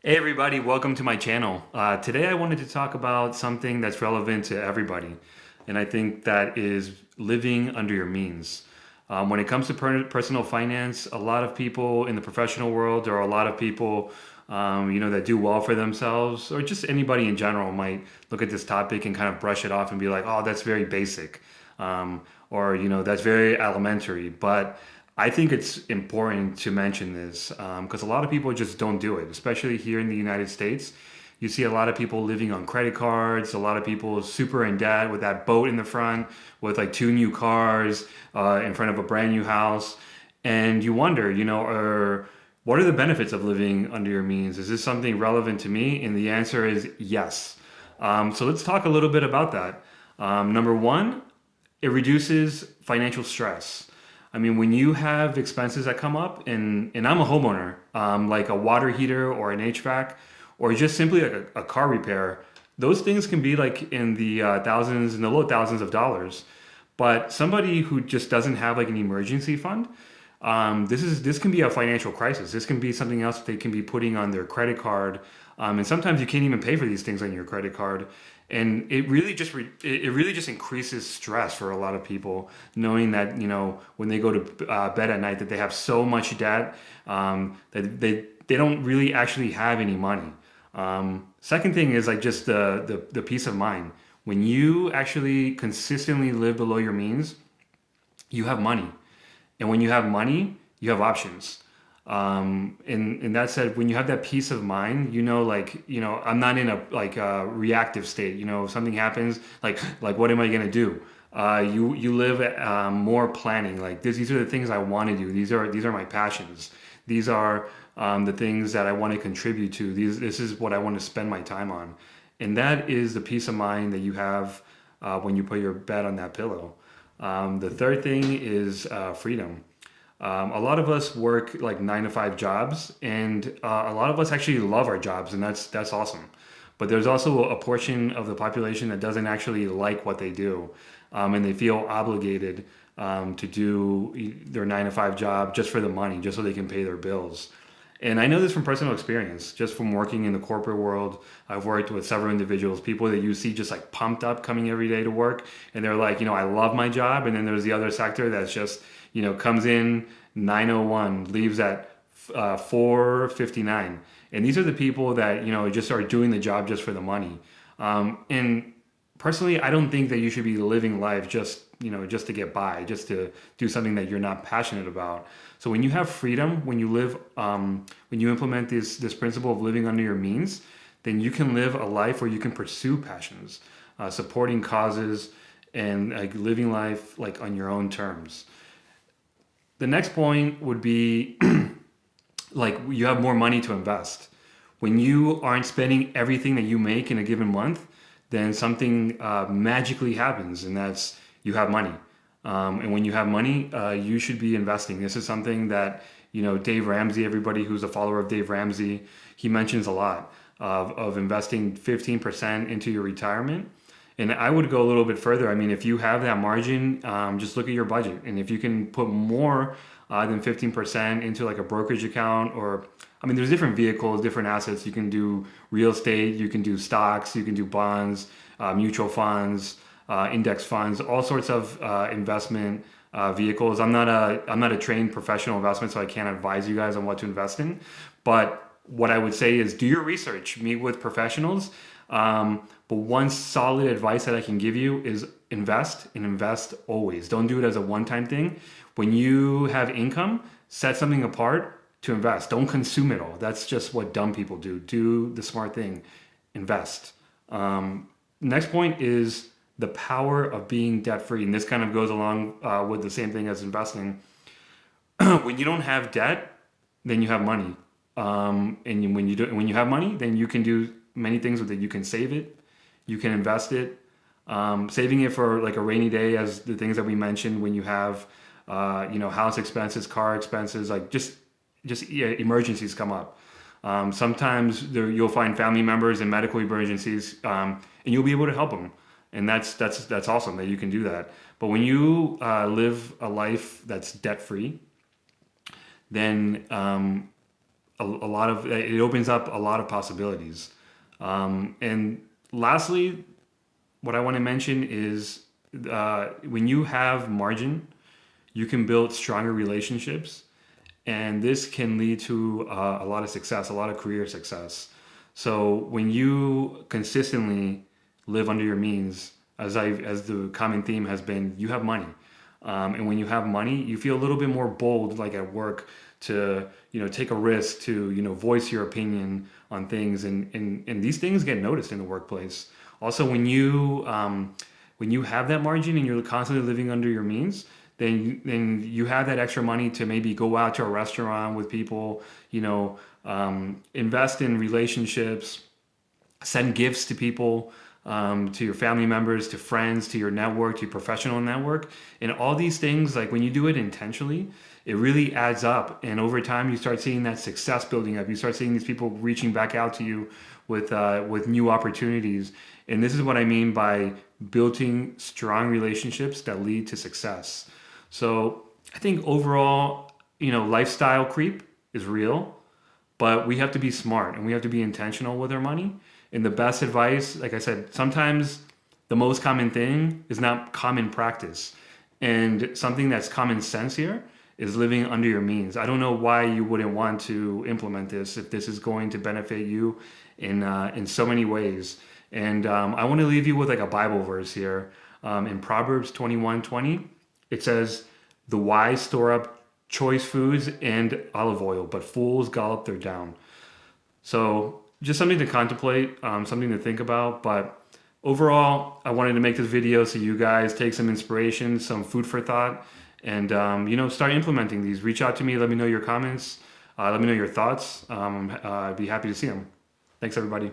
Hey everybody, welcome to my channel. Today I wanted to talk about something that's relevant to everybody, and I think that is living under your means. When it comes to personal finance, a lot of people in the professional world, or a lot of people, that do well for themselves, or just anybody in general, might look at this topic and kind of brush it off and be like, "Oh, that's very basic," or that's very elementary. But I think it's important to mention this because a lot of people just don't do it, especially here in the United States. You see a lot of people living on credit cards, a lot of people super in debt with that boat in the front, with like two new cars in front of a brand new house. And you wonder, what are the benefits of living under your means? Is this something relevant to me? And the answer is yes. So let's talk a little bit about that. Number one, it reduces financial stress. I mean, when you have expenses that come up, and I'm a homeowner, like a water heater or an HVAC, or just simply like a car repair, those things can be like in the thousands, in the low thousands of dollars. But somebody who just doesn't have like an emergency fund, this can be a financial crisis. This can be something else that they can be putting on their credit card, and sometimes you can't even pay for these things on your credit card. And it really just increases stress for a lot of people, knowing that when they go to bed at night that they have so much debt that they don't really actually have any money. Second thing is like just the peace of mind. When you actually consistently live below your means, you have money. And when you have money, you have options. And that said, when you have that peace of mind, I'm not in a like a reactive state. If something happens, like what am I gonna do? You live more planning. Like these are the things I want to do. These are my passions. These are the things that I want to contribute to. This is what I want to spend my time on, and that is the peace of mind that you have when you put your bed on that pillow. The third thing is freedom. A lot of us work like 9 to 5 jobs, and a lot of us actually love our jobs, and that's awesome. But there's also a portion of the population that doesn't actually like what they do, and they feel obligated to do their 9 to 5 job just for the money, just so they can pay their bills. And I know this from personal experience, just from working in the corporate world. I've worked with several individuals, people that you see just like pumped up coming every day to work. And they're like, I love my job. And then there's the other sector that's just, comes in 9:01, leaves at 4:59. And these are the people that, just are doing the job just for the money. And personally, I don't think that you should be living life just to get by, just to do something that you're not passionate about. So when you have freedom, when you implement this principle of living under your means, then you can live a life where you can pursue passions, supporting causes, and like living life like on your own terms. The next point would be like you have more money to invest. When you aren't spending everything that you make in a given month, then something magically happens, and that's you have money. And when you have money, you should be investing. This is something that Dave Ramsey, everybody who's a follower of Dave Ramsey, he mentions a lot of investing 15% into your retirement. And I would go a little bit further. I mean, if you have that margin, just look at your budget. And if you can put more than 15% into like a brokerage account, or, I mean, there's different vehicles, different assets. You can do real estate, you can do stocks, you can do bonds, mutual funds, index funds, all sorts of investment vehicles. I'm not a trained professional investment, so I can't advise you guys on what to invest in. But what I would say is do your research, meet with professionals. But one solid advice that I can give you is invest, and invest always. Don't do it as a one-time thing. When you have income, set something apart to invest. Don't consume it all. That's just what dumb people do. Do the smart thing, invest. Next point is the power of being debt free. And this kind of goes along with the same thing as investing. When you don't have debt, then you have money. When you have money, then you can do many things with it. You can save it, you can invest it, saving it for like a rainy day, as the things that we mentioned. When you have, house expenses, car expenses, like just yeah, emergencies come up. Sometimes you'll find family members in medical emergencies, and you'll be able to help them, and that's awesome that you can do that. But when you live a life that's debt free, then a lot of it opens up a lot of possibilities. And lastly, what I want to mention is when you have margin, you can build stronger relationships, and this can lead to a lot of success, a lot of career success. So when you consistently live under your means, as the common theme has been, you have money, and when you have money, you feel a little bit more bold, like at work, to take a risk, to voice your opinion on things, and these things get noticed in the workplace. Also, when you have that margin and you're constantly living under your means, then you have that extra money to maybe go out to a restaurant with people, invest in relationships, send gifts to people, to your family members, to friends, to your network, to your professional network. And all these things, like when you do it intentionally, it really adds up. And over time, you start seeing that success building up. You start seeing these people reaching back out to you with new opportunities. And this is what I mean by building strong relationships that lead to success. So I think overall, lifestyle creep is real, but we have to be smart and we have to be intentional with our money. And the best advice, like I said, sometimes the most common thing is not common practice. And something that's common sense here is living under your means. I don't know why you wouldn't want to implement this if this is going to benefit you in so many ways. And I want to leave you with like a Bible verse here. In Proverbs 21:20, it says, "The wise store up choice foods and olive oil, but fools gulp their down." So just something to contemplate, something to think about. But overall, I wanted to make this video so you guys take some inspiration, some food for thought, and start implementing these. Reach out to me, let me know your comments, let me know your thoughts. I'd be happy to see them. Thanks, everybody.